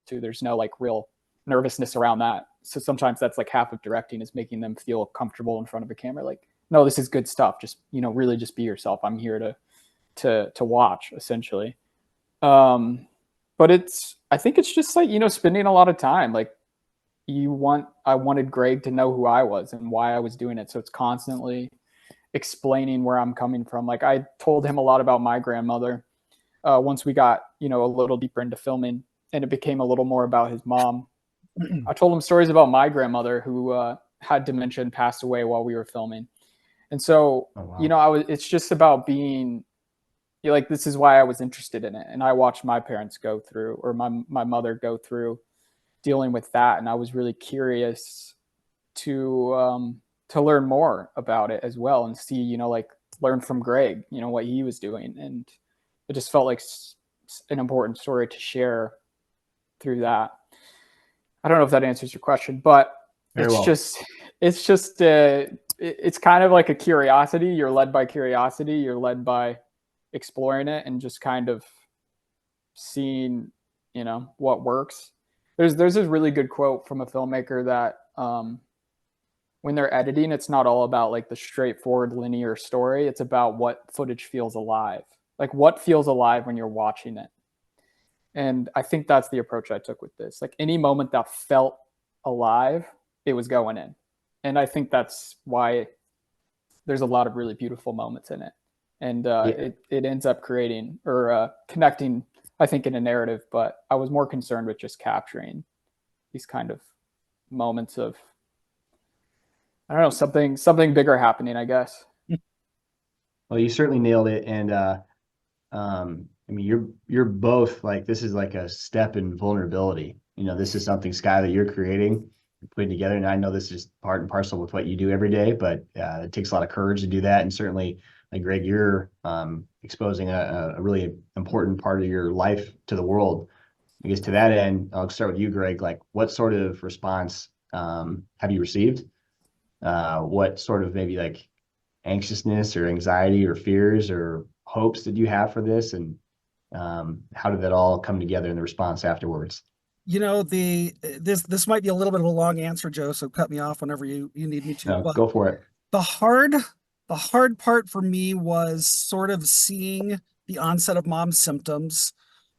too. There's no like real nervousness around that. So sometimes that's like half of directing, is making them feel comfortable in front of a camera. Like, no, this is good stuff. Just really just be yourself. I'm here to watch, essentially. But I think it's just like spending a lot of time. Like, I wanted Greg to know who I was and why I was doing it. So it's constantly explaining where I'm coming from. Like, I told him a lot about my grandmother once we got a little deeper into filming, and it became a little more about his mom. I told him stories about my grandmother who had dementia and passed away while we were filming. And so, oh, wow. it's just about being like, this is why I was interested in it. And I watched my parents go through, or my mother go through dealing with that. And I was really curious to learn more about it as well, and see, like, learn from Greg, what he was doing. And it just felt like an important story to share through that. I don't know if that answers your question, but it's kind of like a curiosity. You're led by curiosity. You're led by exploring it and just kind of seeing, what works. There's this really good quote from a filmmaker that when they're editing, it's not all about like the straightforward linear story. It's about what footage feels alive. Like, what feels alive when you're watching it. And I think that's the approach I took with this. Like, any moment that felt alive, it was going in. And I think that's why there's a lot of really beautiful moments in it. And it ends up creating or connecting, I think, in a narrative. But I was more concerned with just capturing these kind of moments of, I don't know, something bigger happening, I guess. Well, you certainly nailed it. And I mean, you're both like, this is like a step in vulnerability. This is something, Sky, that you're creating, putting together. And I know this is part and parcel with what you do every day, but it takes a lot of courage to do that. And certainly, like, Greg, you're exposing a really important part of your life to the world. I guess to that end, I'll start with you, Greg. Like, what sort of response have you received? What sort of maybe like anxiousness or anxiety or fears or hopes did you have for this? And how did that all come together in the response afterwards? This might be a little bit of a long answer, Joe, so cut me off whenever you need me to. No, But go for it. the hard part for me was sort of seeing the onset of mom's symptoms,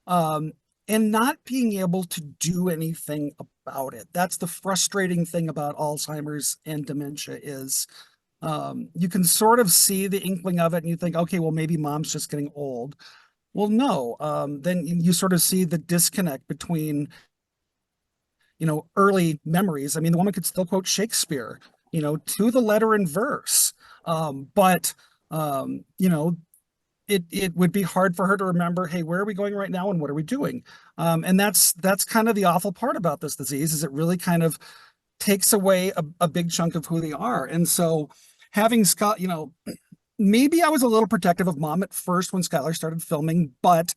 and not being able to do anything about it. That's the frustrating thing about Alzheimer's and dementia is you can sort of see the inkling of it and you think, okay, well, maybe mom's just getting old. Well, no. Then you sort of see the disconnect between, early memories. I mean, the woman could still quote Shakespeare, to the letter and verse. But it would be hard for her to remember, hey, where are we going right now and what are we doing? And that's kind of the awful part about this disease, is it really kind of takes away a big chunk of who they are. And so having Scott, maybe I was a little protective of mom at first when Skyler started filming, but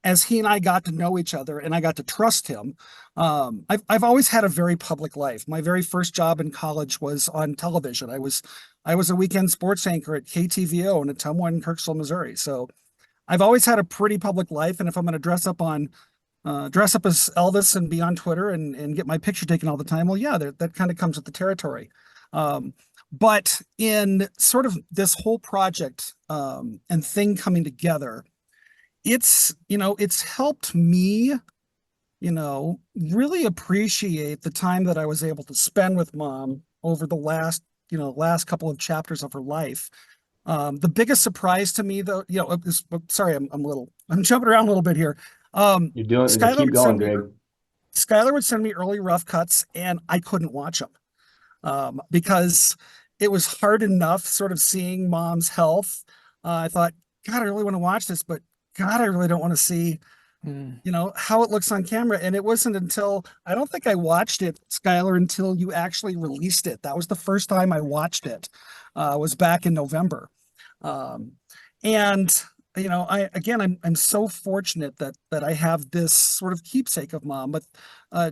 as he and I got to know each other and I got to trust him, I've always had a very public life. My very first job in college was on television. I was a weekend sports anchor at KTVO in Ottumwa in Kirksville, Missouri. So I've always had a pretty public life. And if I'm going to dress up as Elvis and be on Twitter and get my picture taken all the time, well, yeah, that kind of comes with the territory. But in sort of this whole project and thing coming together, it's helped me, really appreciate the time that I was able to spend with mom over the last couple of chapters of her life. The biggest surprise to me, though, sorry, I'm jumping around a little bit here. You're doing it. Keep going, Greg. Skyler would send me early rough cuts and I couldn't watch them because it was hard enough sort of seeing mom's health. I thought, God, I really want to watch this, but God, I really don't want to see, how it looks on camera. And it wasn't until, I don't think I watched it, Skyler, until you actually released it. That was the first time I watched it, was back in November. And I'm so fortunate that I have this sort of keepsake of mom. But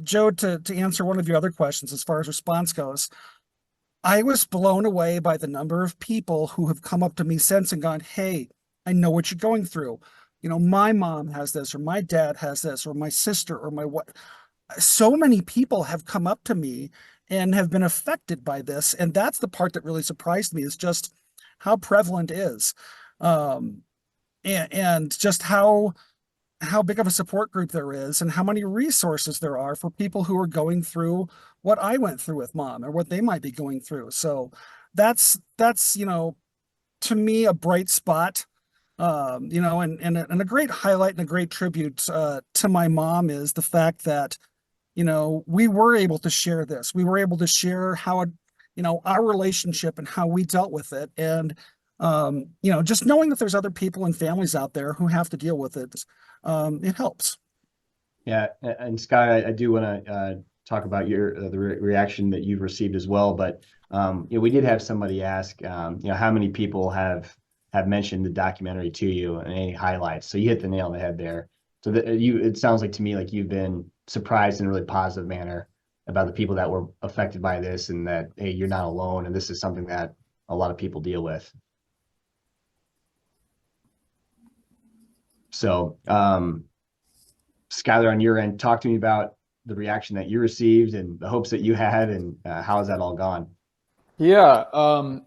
Joe, to answer one of your other questions as far as response goes, I was blown away by the number of people who have come up to me since and gone, hey, I know what you're going through. My mom has this, or my dad has this, or my sister, or my what. So many people have come up to me and have been affected by this. And that's the part that really surprised me, is just how prevalent it is. And just how big of a support group there is and how many resources there are for people who are going through what I went through with mom or what they might be going through. So that's to me, a bright spot, and a great highlight and a great tribute to my mom is the fact that, we were able to share this. We were able to share how, our relationship and how we dealt with it. And, just knowing that there's other people and families out there who have to deal with it, it helps. Yeah. And Sky, I do want to talk about the reaction that you've received as well. But, we did have somebody ask, how many people have mentioned the documentary to you and any highlights. So you hit the nail on the head there. So it sounds like to me like you've been surprised in a really positive manner about the people that were affected by this, and that, hey, you're not alone, and this is something that a lot of people deal with. So, Skyler, on your end, talk to me about the reaction that you received and the hopes that you had, and how has that all gone? Yeah,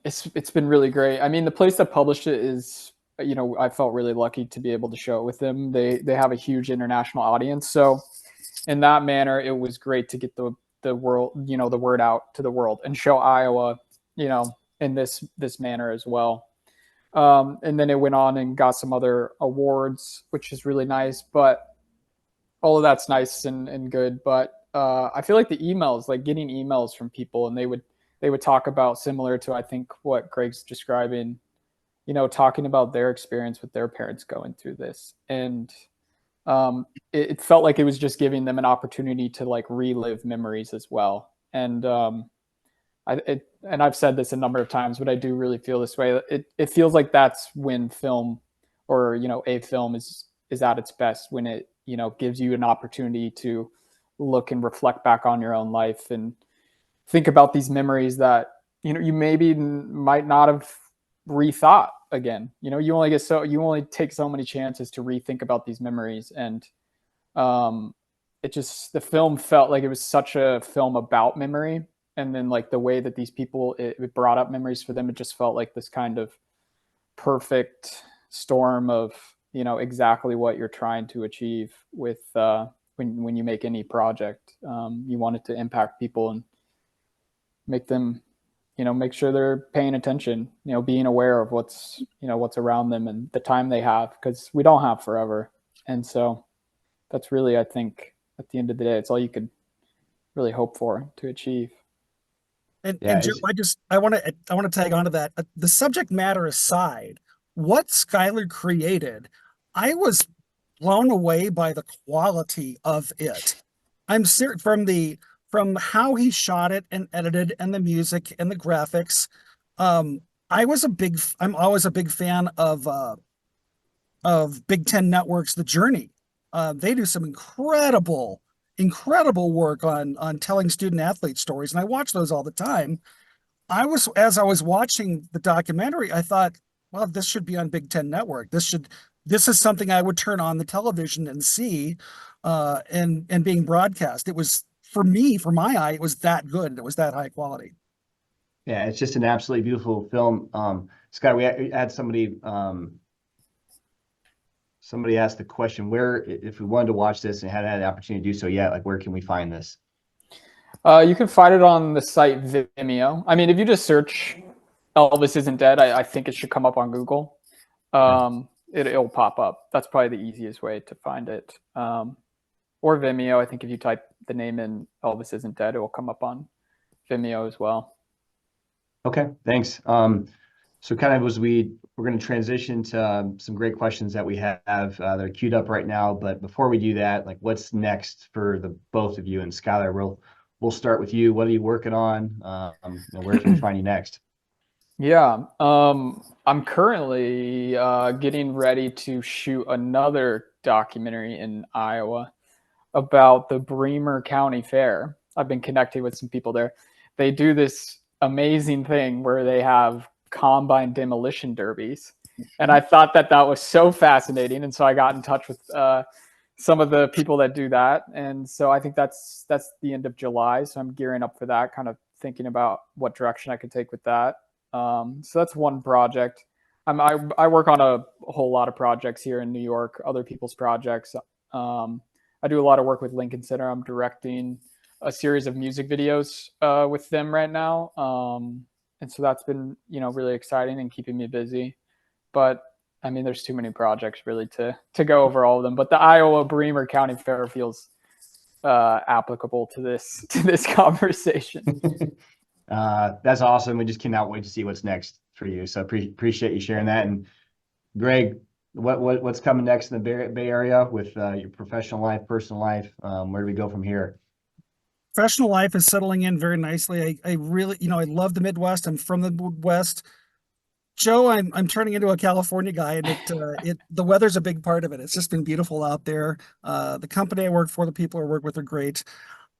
it's been really great. I mean, the place that published it is, I felt really lucky to be able to show it with them. They have a huge international audience, so in that manner, it was great to get the world, the word out to the world and show Iowa, in this manner as well. And then it went on and got some other awards, which is really nice. But all of that's nice and good. But I feel like the emails, like getting emails from people, and they would talk about, similar to, I think, what Greg's describing, talking about their experience with their parents going through this. And it felt like it was just giving them an opportunity to like relive memories as well. And I've said this a number of times, but I do really feel this way. It feels like that's when film, or a film is at its best, when it gives you an opportunity to look and reflect back on your own life and think about these memories that you maybe might not have rethought again. You only take so many chances to rethink about these memories. And the film felt like it was such a film about memory. And then like the way that these people, it brought up memories for them, it just felt like this kind of perfect storm of, exactly what you're trying to achieve with when you make any project. You want it to impact people and make them, make sure they're paying attention, being aware of what's around them and the time they have, because we don't have forever. And so that's really, I think, at the end of the day, it's all you could really hope for to achieve. And Joe, I want to tag on to that. The subject matter aside, what Skyler created, I was blown away by the quality of it. I'm serious from how he shot it and edited and the music and the graphics. I'm always a big fan of Big Ten Network's The Journey. They do some incredible work on telling student athlete stories, and I watch those all the time. As I was watching the documentary, I thought, well, this should be on Big Ten Network. This is something I would turn on the television and see, and being broadcast. It was, for me, for my eye, it was that good. It was that high quality. Yeah, it's just an absolutely beautiful film. Scott, we had somebody somebody asked the question, where, if we wanted to watch this and hadn't had the opportunity to do so yet, like, where can we find this? You can find it on the site Vimeo. I mean, if you just search Elvis Isn't Dead, I think it should come up on Google. It'll pop up. That's probably the easiest way to find it. Or Vimeo. I think if you type the name in Elvis Isn't Dead, it will come up on Vimeo as well. Okay, thanks. So kind of as we're going to transition to some great questions that we have that are queued up right now. But before we do that, like, what's next for the both of you? And Skyler, we'll start with you. What are you working on? Where can we find you next? Yeah, I'm currently getting ready to shoot another documentary in Iowa about the Bremer County Fair. I've been connecting with some people there. They do this amazing thing where they have combine demolition derbies, and I thought that was so fascinating, and so I got in touch with some of the people that do that, and so I think that's the end of July, so I'm gearing up for that, kind of thinking about what direction I could take with that. So that's one project. I work on a whole lot of projects here in New York, other people's projects. I do a lot of work with Lincoln Center. I'm directing a series of music videos with them right now. And so that's been, really exciting and keeping me busy. But I mean, there's too many projects really to go over all of them. But the Iowa Bremer County Fair feels applicable to this conversation. That's awesome. We just cannot wait to see what's next for you. So appreciate you sharing that. And Greg, what's coming next in the Bay Area with your professional life, personal life? Where do we go from here? Professional life is settling in very nicely. I really, I love the Midwest. I'm from the Midwest. Joe, I'm turning into a California guy, and the weather's a big part of it. It's just been beautiful out there. The company I work for, the people I work with are great.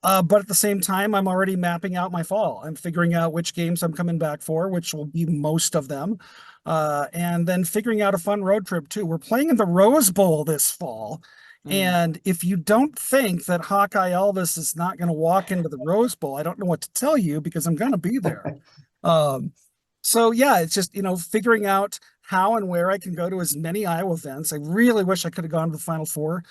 But at the same time, I'm already mapping out my fall. I'm figuring out which games I'm coming back for, which will be most of them. And then figuring out a fun road trip too. We're playing in the Rose Bowl this fall. And if you don't think that Hawkeye Elvis is not going to walk into the Rose Bowl, I don't know what to tell you, because I'm going to be there. So yeah, it's just, figuring out how and where I can go to as many Iowa events. I really wish I could have gone to the Final Four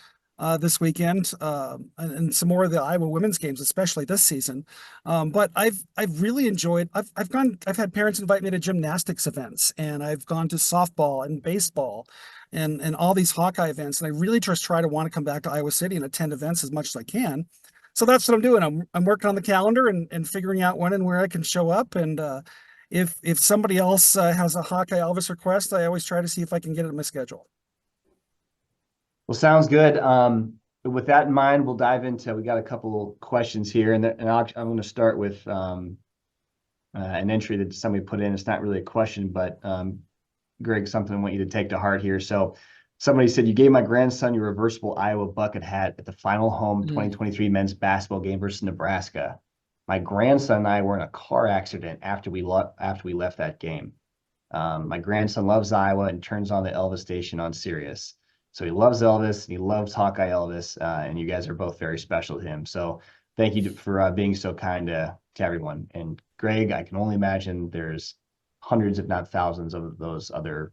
this weekend, and some more of the Iowa women's games, especially this season. But I've really enjoyed. I've had parents invite me to gymnastics events, and I've gone to softball and baseball, and all these Hawkeye events. And I really just try to want to come back to Iowa City and attend events as much as I can. So that's what I'm doing. I'm working on the calendar and figuring out when and where I can show up. And if somebody else has a Hawkeye Elvis request, I always try to see if I can get it in my schedule. Well, sounds good. With that in mind, we'll dive into, we got a couple questions here, and I'm going to start with an entry that somebody put in. It's not really a question, but Greg, something I want you to take to heart here. So somebody said, you gave my grandson your reversible Iowa bucket hat at the final home 2023 men's basketball game versus Nebraska. My grandson and I were in a car accident after we left that game. My grandson loves Iowa and turns on the Elvis station on Sirius. So he loves Elvis, and he loves Hawkeye Elvis, and you guys are both very special to him. So thank you for being so kind to everyone. And Greg, I can only imagine there's hundreds, if not thousands, of those other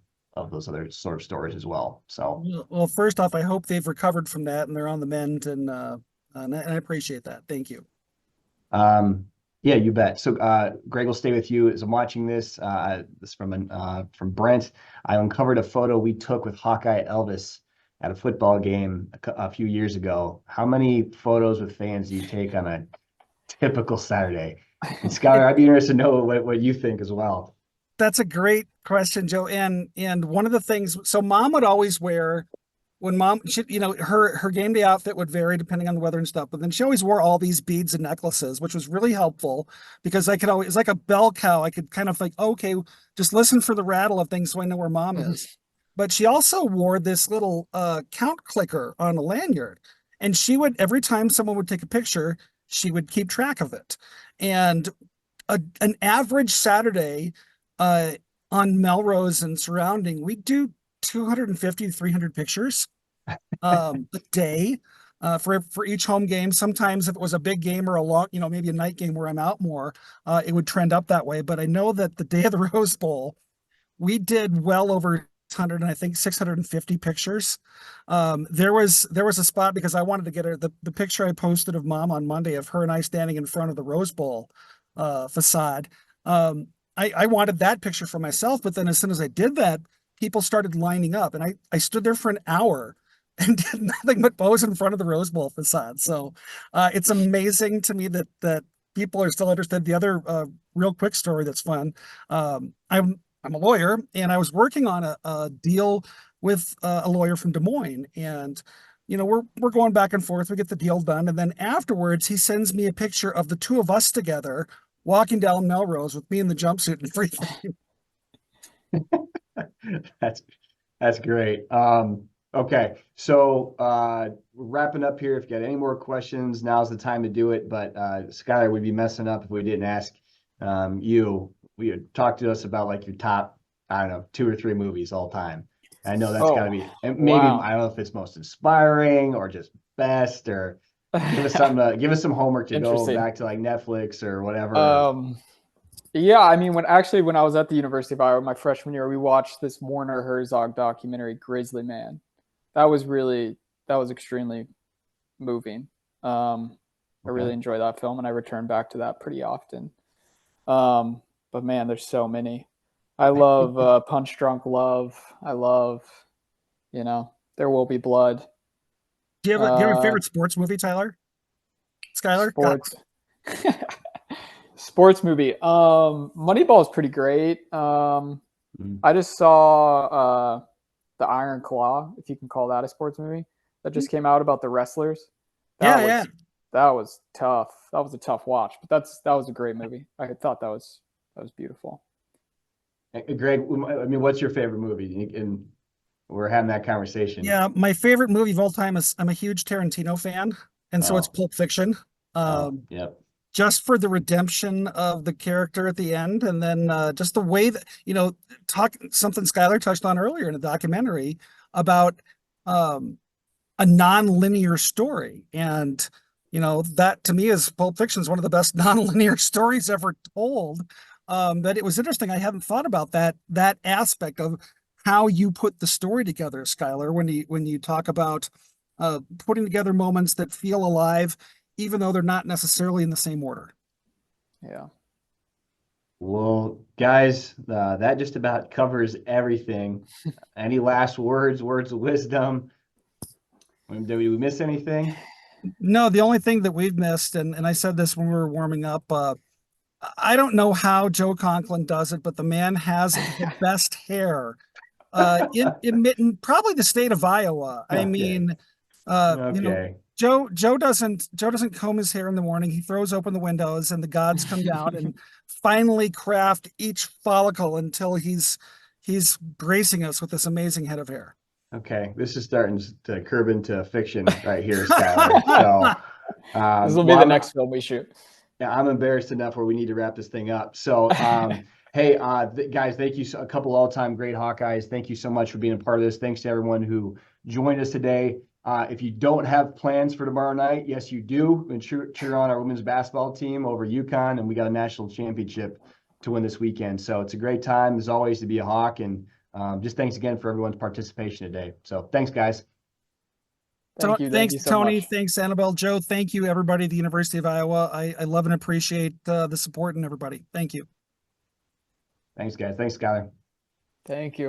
sort of stories as well. So, well, first off, I hope they've recovered from that and they're on the mend, and I appreciate that. Thank you. Yeah, you bet. So Greg, will stay with you as I'm watching this. This from Brent. I uncovered a photo we took with Hawkeye Elvis at a football game a few years ago. How many photos with fans do you take on a typical Saturday? And Skyler, I'd be interested to know what you think as well. That's a great question, Joe. And one of the things, so mom would always wear when mom, she, her game day outfit would vary depending on the weather and stuff. But then she always wore all these beads and necklaces, which was really helpful because I could always, it's like a bell cow. I could kind of like, okay, just listen for the rattle of things so I know where mom is. But she also wore this little count clicker on a lanyard. And she would, every time someone would take a picture, she would keep track of it. And an average Saturday on Melrose and surrounding, we do 250 to 300 pictures a day for each home game. Sometimes if it was a big game or a long, maybe a night game where I'm out more, it would trend up that way. But I know that the day of the Rose Bowl, we did well over 600 and I think 650 pictures. There was a spot because I wanted to get her the picture I posted of mom on Monday of her and I standing in front of the Rose Bowl facade. I wanted that picture for myself, but then as soon as I did that, people started lining up and I stood there for an hour and did nothing but pose in front of the Rose Bowl facade. So it's amazing to me that people are still interested. The other real quick story that's fun. I'm a lawyer and I was working on a deal with a lawyer from Des Moines, and we're going back and forth. We get the deal done, and then afterwards he sends me a picture of the two of us together walking down Melrose with me in the jumpsuit and everything. That's great. Okay, so we're wrapping up here. If you got any more questions, now's the time to do it. But Skyler, we'd be messing up if we didn't ask you. We talk to us about like your top, I don't know, 2 or 3 movies all time. I know that's got to be, and maybe wow. I don't know if it's most inspiring or just best, or give us some homework to go back to like Netflix or whatever. Yeah, I mean, when I was at the University of Iowa my freshman year, we watched this Werner Herzog documentary, Grizzly Man. That was extremely moving. I really enjoy that film, and I return back to that pretty often. But man, there's so many. I love Punch Drunk Love. I love, There Will Be Blood. Do you have a favorite sports movie, Tyler? Skyler? Sports. Sports movie. Moneyball is pretty great. I just saw The Iron Claw, if you can call that a sports movie, that just came out about the wrestlers. That was tough. That was a tough watch, but that was a great movie. I thought that was beautiful. Greg, I mean, what's your favorite movie? And we're having that conversation. Yeah, my favorite movie of all time is, I'm a huge Tarantino fan, and so it's Pulp Fiction. Yep. Just for the redemption of the character at the end, and then just the way that something Skyler touched on earlier in the documentary about a non-linear story, and that to me is Pulp Fiction is one of the best non-linear stories ever told. That it was interesting. I hadn't thought about that aspect of how you put the story together, Skyler, when you talk about putting together moments that feel alive, even though they're not necessarily in the same order. Yeah. Well, guys, that just about covers everything. Any last words of wisdom? Did we miss anything? No, the only thing that we've missed, and I said this when we were warming up, I don't know how Joe Conklin does it, but the man has the best hair in probably the state of Iowa. Okay. I mean, Joe doesn't comb his hair in the morning. He throws open the windows and the gods come down and finally craft each follicle until he's gracing us with this amazing head of hair. Okay, this is starting to curb into fiction right here, Skyler. So this will be the next film we shoot. Yeah, I'm embarrassed enough where we need to wrap this thing up. So, hey, guys, thank you. A couple all-time great Hawkeyes. Thank you so much for being a part of this. Thanks to everyone who joined us today. If you don't have plans for tomorrow night, yes, you do. And cheer on our women's basketball team over UConn, and we got a national championship to win this weekend. So it's a great time, as always, to be a Hawk. And just thanks again for everyone's participation today. So thanks, guys. Thanks, Thank you so Tony. much. Thanks, Annabelle. Joe, thank you, everybody at the University of Iowa. I love and appreciate the support and everybody. Thank you. Thanks, guys. Thanks, Skyler. Thank you.